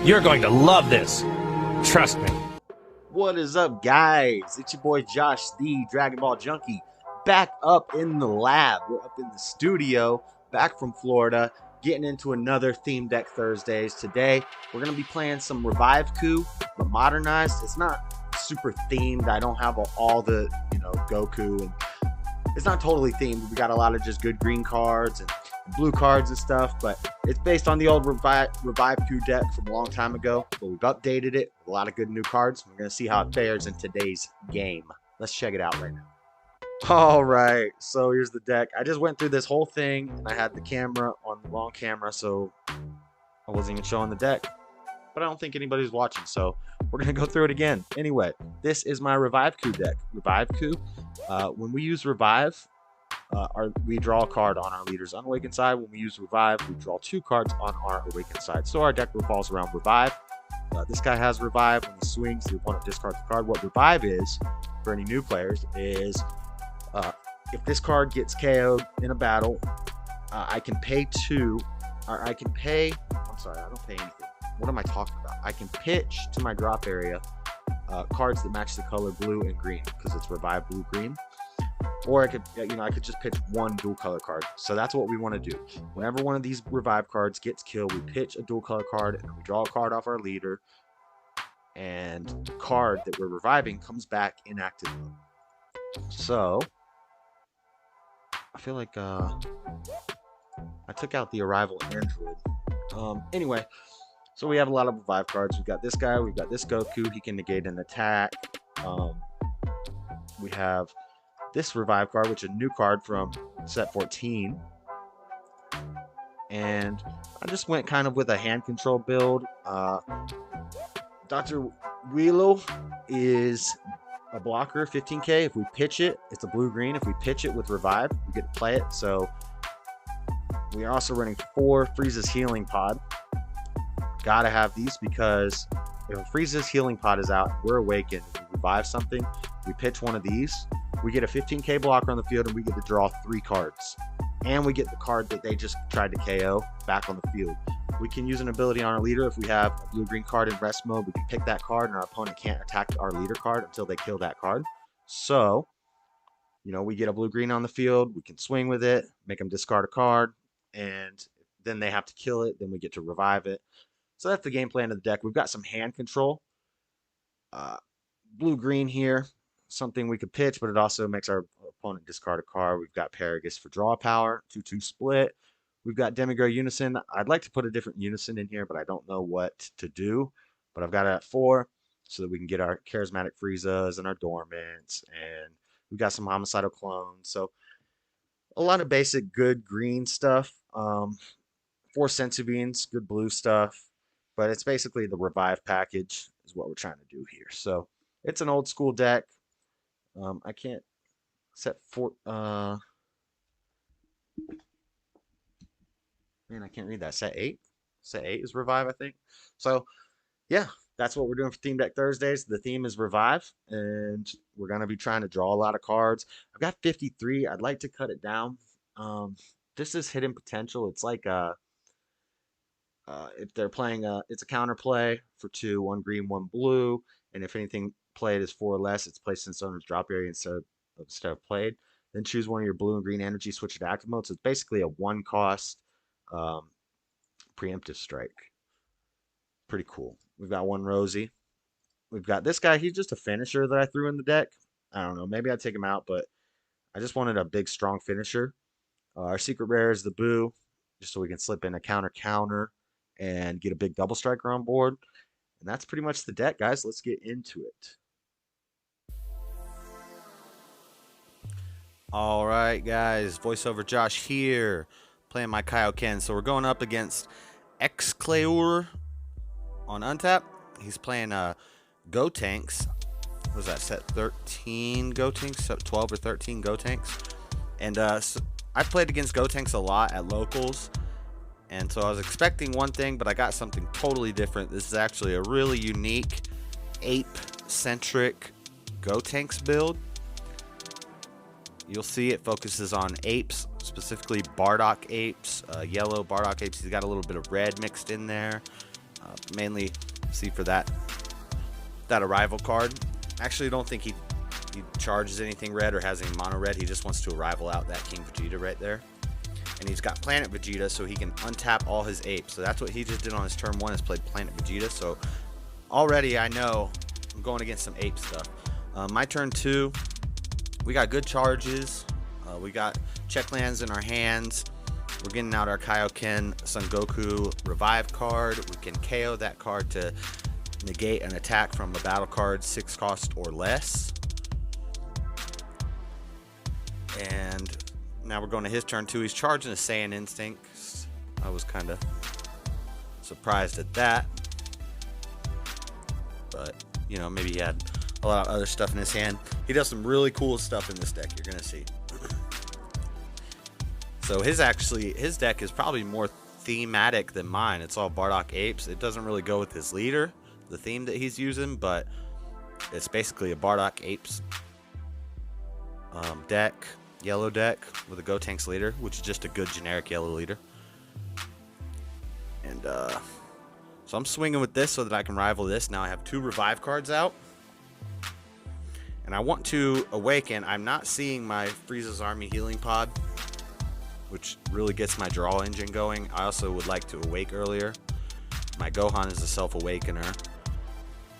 You're going to love this. Trust me. What is up, guys? It's your boy Josh, the Dragonball Junkie, back up in the lab. We're up in the studio, back from Florida, getting into another Theme Deck Thursdays. Today, we're going to be playing some Reviveku, but modernized. It's not super themed. I don't have all the, Goku, and it's not totally themed. We got a lot of just good green cards and blue cards and stuff, but it's based on the old Reviveku deck from a long time ago, but we've updated it with a lot of good new cards. We're going to see how it fares in today's game. Let's check it out right now. All right, so here's the deck. I just went through this whole thing, and I had the camera on the wrong camera, so I wasn't even showing the deck, but I don't think anybody's watching, so we're going to go through it again. Anyway, this is my Reviveku deck. Reviveku, when we use Revive, we draw a card on our leader's unawakened side. When we use Revive, we draw 2 cards on our awakened side. So our deck revolves around Revive. This guy has Revive. When he swings, the opponent discards the card. What Revive is, for any new players, is if this card gets KO'd in a battle, I can pay 2, or I can pay, I'm sorry, I don't pay anything. What am I talking about? I can pitch to my drop area cards that match the color blue and green, because it's Revive blue-green. Or I could just pitch one dual color card. So that's what we want to do. Whenever one of these Revive cards gets killed, we pitch a dual color card and we draw a card off our leader. And the card that we're reviving comes back in active mode. So I feel like I took out the Arrival Android. Anyway, so we have a lot of Revive cards. We've got this guy. We've got this Goku. He can negate an attack. We have this Revive card, which is a new card from set 14. And I just went kind of with a hand control build. Dr. Wheelo is a blocker, 15k. If we pitch it, it's a blue-green. If we pitch it with Revive, we get to play it. So we are also running 4 Frieza's Healing Pod. Gotta have these because if a Frieza's Healing Pod is out, we're awakened, we revive something, we pitch one of these, we get a 15k blocker on the field, and we get to draw 3 cards. And we get the card that they just tried to KO back on the field. We can use an ability on our leader. If we have a blue-green card in rest mode, we can pick that card, and our opponent can't attack our leader card until they kill that card. So, we get a blue-green on the field, we can swing with it, make them discard a card, and then they have to kill it, then we get to revive it. So that's the game plan of the deck. We've got some hand control. Blue-green here, something we could pitch, but it also makes our opponent discard a card. We've got Paragus for draw power, 2/2 split. We've got Demigo Unison. I'd like to put a different Unison in here, but I don't know what to do. But I've got it at 4 so that we can get our Charismatic Friezas and our Dormants. And we've got some Homicidal Clones. So a lot of basic good green stuff. 4 Sensubines, good blue stuff. But it's basically the Revive package is what we're trying to do here. So it's an old school deck. I can't set 4. Man, I can't read that. Set 8. Set 8 is Revive, I think. So yeah, that's what we're doing for Theme Deck Thursdays. The theme is Revive, and we're gonna be trying to draw a lot of cards. I've got 53. I'd like to cut it down. This is Hidden Potential. It's like if they're playing it's a counterplay for 2, 1 green, 1 blue, and if anything played is 4 or less, it's placed in its owner's drop area instead of played. Then choose one of your blue and green energy, switch it to active mode. So it's basically a 1-cost preemptive strike. Pretty cool. We've got 1 Rosie. We've got this guy. He's just a finisher that I threw in the deck. I don't know. Maybe I'd take him out, but I just wanted a big, strong finisher. Our secret rare is the Boo, just so we can slip in a counter and get a big double striker on board. And that's pretty much the deck, guys. Let's get into it. All right, guys. Voiceover Josh here, playing my Kaioken. So we're going up against Exclaur on Untap. He's playing Gotenks. What was that, set 13 Gotenks? Set 12 or 13 Gotenks. And so I've played against Gotenks a lot at locals. And so I was expecting one thing, but I got something totally different. This is actually a really unique ape-centric Gotenks build. You'll see it focuses on apes, specifically Bardock apes, yellow Bardock apes. He's got a little bit of red mixed in there. Mainly see for that arrival card. Actually, I don't think he charges anything red or has any mono red. He just wants to arrival out that King Vegeta right there. And he's got Planet Vegeta, so he can untap all his apes. So that's what he just did on his turn 1, is played Planet Vegeta. So already I know I'm going against some ape stuff. My turn 2, we got good charges. We got check lands in our hands. We're getting out our Kaioken Son Goku Revive card. We can KO that card to negate an attack from a battle card 6 cost or less. And now we're going to his turn 2. He's charging a Saiyan Instinct. I was kind of surprised at that. But, you know, maybe he had a lot of other stuff in his hand. He does some really cool stuff in this deck, you're going to see. So his deck is probably more thematic than mine. It's all Bardock Apes. It doesn't really go with his leader, the theme that he's using, but it's basically a Bardock Apes deck, yellow deck with a Gotenks leader, which is just a good generic yellow leader. And so I'm swinging with this so that I can rival this. Now I have 2 Revive cards out. And I want to awaken. I'm not seeing my Frieza's Army Healing Pod, which really gets my draw engine going. I also would like to awake earlier. My Gohan is a self-awakener.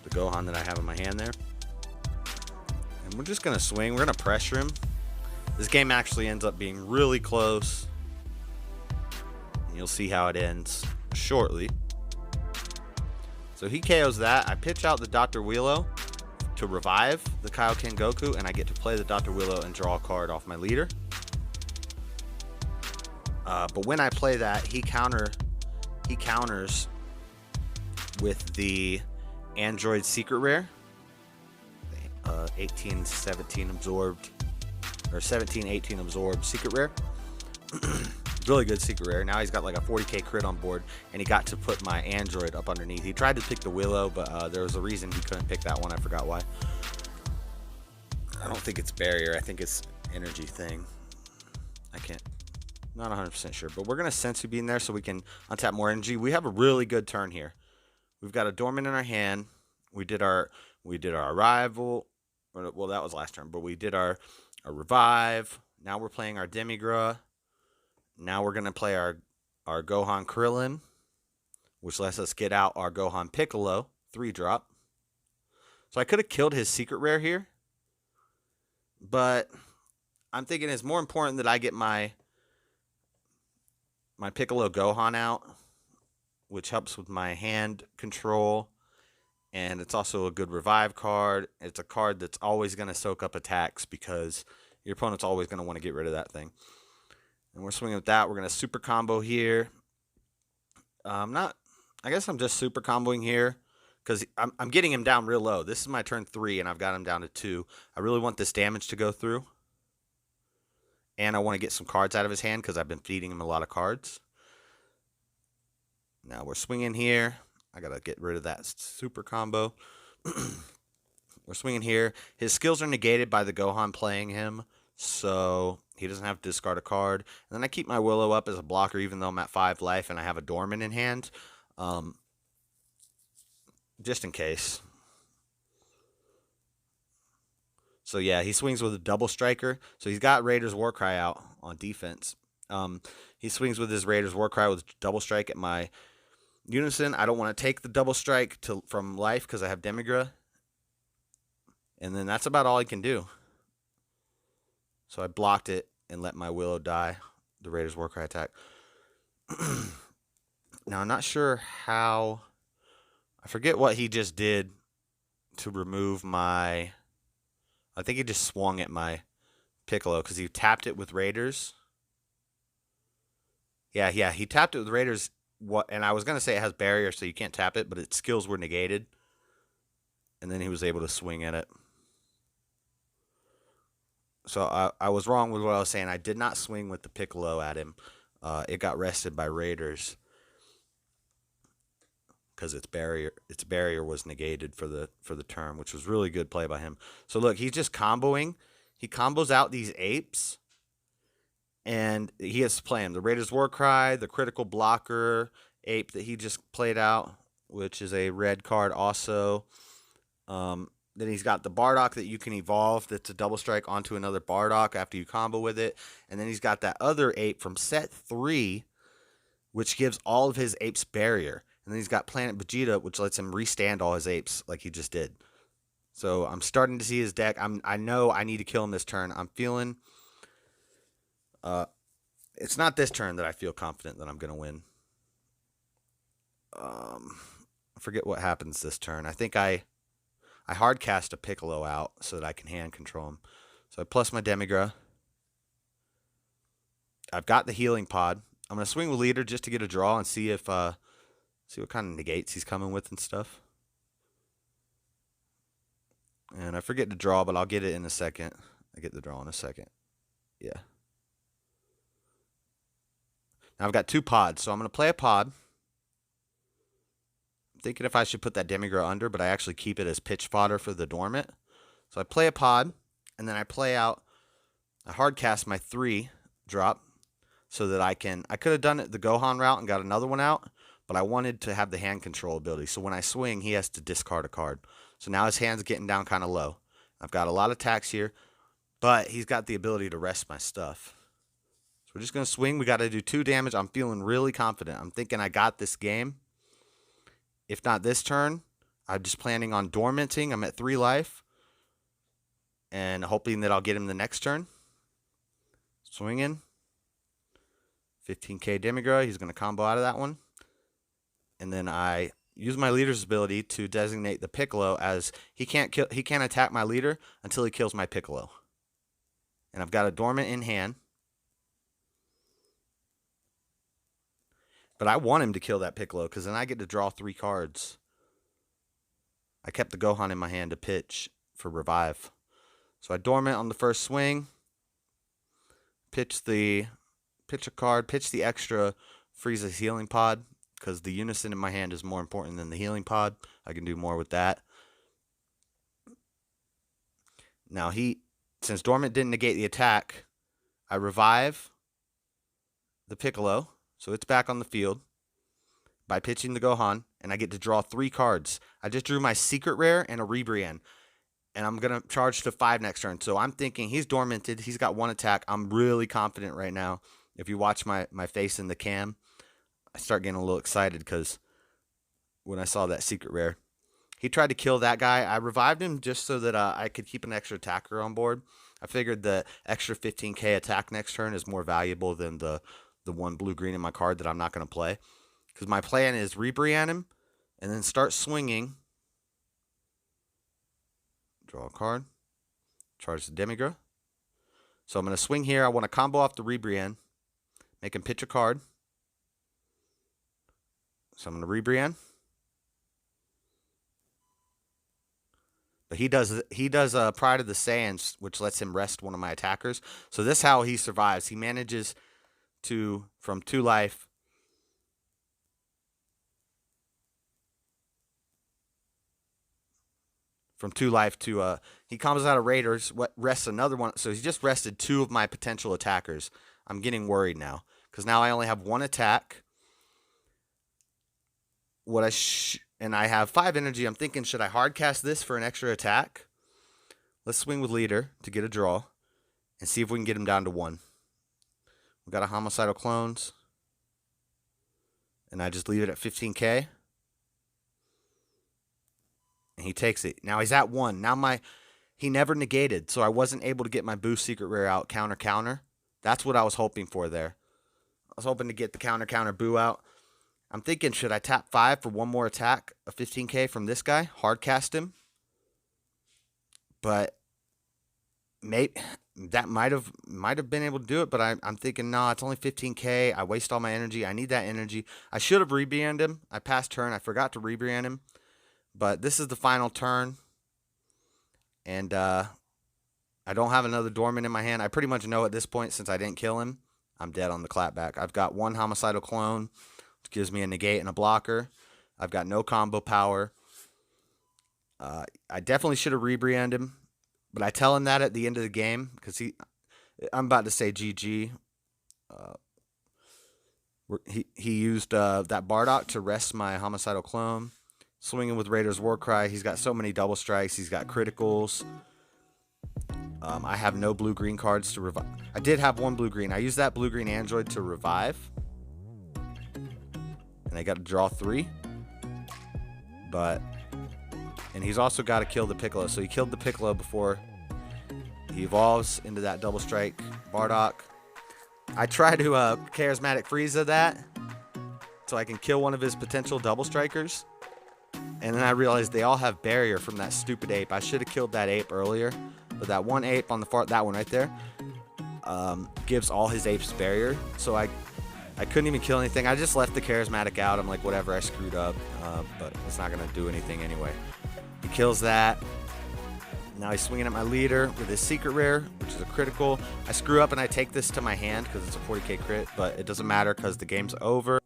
The Gohan that I have in my hand there. And we're just going to swing. We're going to pressure him. This game actually ends up being really close. And you'll see how it ends shortly. So he KOs that. I pitch out the Dr. Willow to revive the Kaioken Goku, and I get to play the Dr. Willow and draw a card off my leader. But when I play that, he counters with the Android Secret Rare, 18-17 absorbed, or 17-18 absorbed Secret Rare. Really good Secret Rare. Now he's got like a 40k crit on board, and he got to put my Android up underneath. He tried to pick the Willow, but there was a reason he couldn't pick that one. I forgot why. I don't think it's barrier. I think it's energy thing. Not 100% sure, but we're going to Senzu Bean there so we can untap more energy. We have a really good turn here. We've got a Dormant in our hand. We did our Arrival. Well, that was last turn, but we did our Revive. Now we're playing our Demigra. Now we're going to play our Gohan Krillin, which lets us get out our Gohan Piccolo 3-drop. So I could have killed his Secret Rare here, but I'm thinking it's more important that I get my Piccolo Gohan out, which helps with my hand control, and it's also a good revive card. It's a card that's always going to soak up attacks because your opponent's always going to want to get rid of that thing. And we're swinging with that. We're going to super combo here. I guess I'm just super comboing here because I'm getting him down real low. This is my turn 3, and I've got him down to 2. I really want this damage to go through. And I want to get some cards out of his hand because I've been feeding him a lot of cards. Now we're swinging here. I got to get rid of that super combo. We're swinging here. His skills are negated by the Gohan playing him, so he doesn't have to discard a card. And then I keep my Willow up as a blocker even though I'm at 5 life and I have a Dormant in hand. Just in case. So yeah, he swings with a double striker. So he's got Raider's Warcry out on defense. He swings with his Raider's Warcry with double strike at my Unison. I don't want to take the double strike from life because I have Demigra. And then that's about all he can do. So I blocked it and let my Willow die. The Raider's Warcry attack. Now I'm not sure how. I forget what he just did to remove my. I think he just swung at my Piccolo because he tapped it with Raiders. Yeah, he tapped it with Raiders. And I was going to say it has barrier, so you can't tap it, but its skills were negated. And then he was able to swing at it. So I was wrong with what I was saying. I did not swing with the Piccolo at him. It got rested by Raiders because its barrier was negated for the turn, which was really good play by him. So look, he's just comboing. He combos out these apes, and he has to play him. The Raiders Warcry, the critical blocker ape that he just played out, which is a red card also. Then he's got the Bardock that you can evolve. That's a double strike onto another Bardock after you combo with it. And then he's got that other ape from set 3, which gives all of his apes barrier. And then he's got Planet Vegeta, which lets him restand all his apes like he just did. So I'm starting to see his deck. I know I need to kill him this turn. I'm feeling... it's not this turn that I feel confident that I'm going to win. I forget what happens this turn. I think I hard cast a Piccolo out so that I can hand control him. So I plus my Demigra. I've got the healing pod. I'm going to swing with leader just to get a draw and see if see what kind of negates he's coming with and stuff. And I forget to draw, but I'll get it in a second. I get the draw in a second. Yeah. Now I've got 2 pods, so I'm going to play a pod. I'm thinking if I should put that Demigra under, but I actually keep it as pitch fodder for the dormant. So I play a pod, and then I play out. I hard cast my 3 drop so that I could have done it the Gohan route and got another one out, but I wanted to have the hand control ability. So when I swing, he has to discard a card. So now his hand's getting down kind of low. I've got a lot of attacks here, but he's got the ability to rest my stuff. So we're just going to swing. We got to do 2 damage. I'm feeling really confident. I'm thinking I got this game. If not this turn, I'm just planning on dormanting. I'm at 3 life and hoping that I'll get him the next turn. Swinging. 15k Demigra. He's going to combo out of that one. And then I use my leader's ability to designate the Piccolo as he can't attack my leader until he kills my Piccolo. And I've got a dormant in hand. But I want him to kill that Piccolo because then I get to draw 3 cards. I kept the Gohan in my hand to pitch for revive. So I dormant on the first swing. Pitch a card. Pitch the extra Frieza's healing pod because the unison in my hand is more important than the healing pod. I can do more with that. Now since dormant didn't negate the attack, I revive the Piccolo. So it's back on the field by pitching the Gohan, and I get to draw 3 cards. I just drew my secret rare and a Rebrian, and I'm going to charge to 5 next turn. So I'm thinking he's dormanted. He's got 1 attack. I'm really confident right now. If you watch my face in the cam, I start getting a little excited because when I saw that secret rare, he tried to kill that guy. I revived him just so that I could keep an extra attacker on board. I figured the extra 15k attack next turn is more valuable than the 1 blue-green in my card that I'm not going to play. Because my plan is Rebrian him and then start swinging. Draw a card. Charge the Demigra. So I'm going to swing here. I want to combo off the Rebrian. Make him pitch a card. So I'm going to Rebrian. But he does Pride of the Saiyans, which lets him rest one of my attackers. So this is how he survives. He manages from 2 life to he comes out of Raiders, rests another one. So he's just rested 2 of my potential attackers. I'm getting worried now because now I only have 1 attack. And I have 5 energy. I'm thinking, should I hard cast this for an extra attack? Let's swing with leader to get a draw and see if we can get him down to 1. We've got a homicidal clones. And I just leave it at 15k. And he takes it. Now he's at 1. Now he never negated, so I wasn't able to get my boost secret rare out. Counter. That's what I was hoping for there. I was hoping to get the counter boo out. I'm thinking, should I tap 5 for 1 more attack, a 15k from this guy? Hard cast him. But maybe that might have been able to do it, but I'm thinking, no, it's only 15k. I waste all my energy. I need that energy. I should have rebranded him. I passed turn. I forgot to rebrand him. But this is the final turn. And I don't have another dormant in my hand. I pretty much know at this point, since I didn't kill him, I'm dead on the clapback. I've got 1 homicidal clone, which gives me a negate and a blocker. I've got no combo power. I definitely should have rebranded him. But I tell him that at the end of the game because I'm about to say GG. He used that Bardock to rest my homicidal clone. Swinging with Raider's Warcry. He's got so many double strikes. He's got criticals. I have no blue-green cards to revive. I did have one blue-green. I used that blue-green android to revive. And I got to draw 3. And he's also got to kill the Piccolo. So he killed the Piccolo before he evolves into that double strike Bardock. I try to charismatic Frieza that so I can kill one of his potential double strikers. And then I realized they all have barrier from that stupid ape. I should have killed that ape earlier. But that one ape on the far, that one right there, gives all his apes barrier. So I couldn't even kill anything. I just left the charismatic out. I'm like, whatever, I screwed up. But it's not going to do anything anyway. He kills that. Now he's swinging at my leader with his secret rare, which is a critical. I screw up and I take this to my hand because it's a 40k crit. But it doesn't matter because the game's over.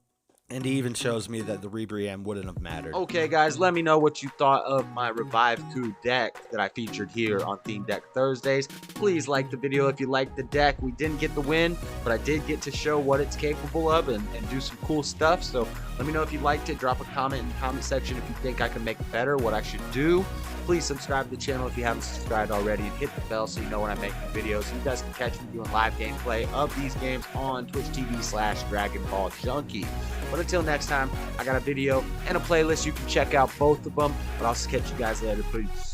And he even shows me that the Rebriam wouldn't have mattered. Okay, guys, let me know what you thought of my Reviveku deck that I featured here on Theme Deck Thursdays. Please like the video if you liked the deck. We didn't get the win, but I did get to show what it's capable of and do some cool stuff. So let me know if you liked it. Drop a comment in the comment section if you think I can make it better, what I should do. Please subscribe to the channel if you haven't subscribed already, and hit the bell so you know when I make videos. So you guys can catch me doing live gameplay of these games on Twitch TV/Dragonball Junkie. But until next time, I got a video and a playlist. You can check out both of them. But I'll catch you guys later. Peace.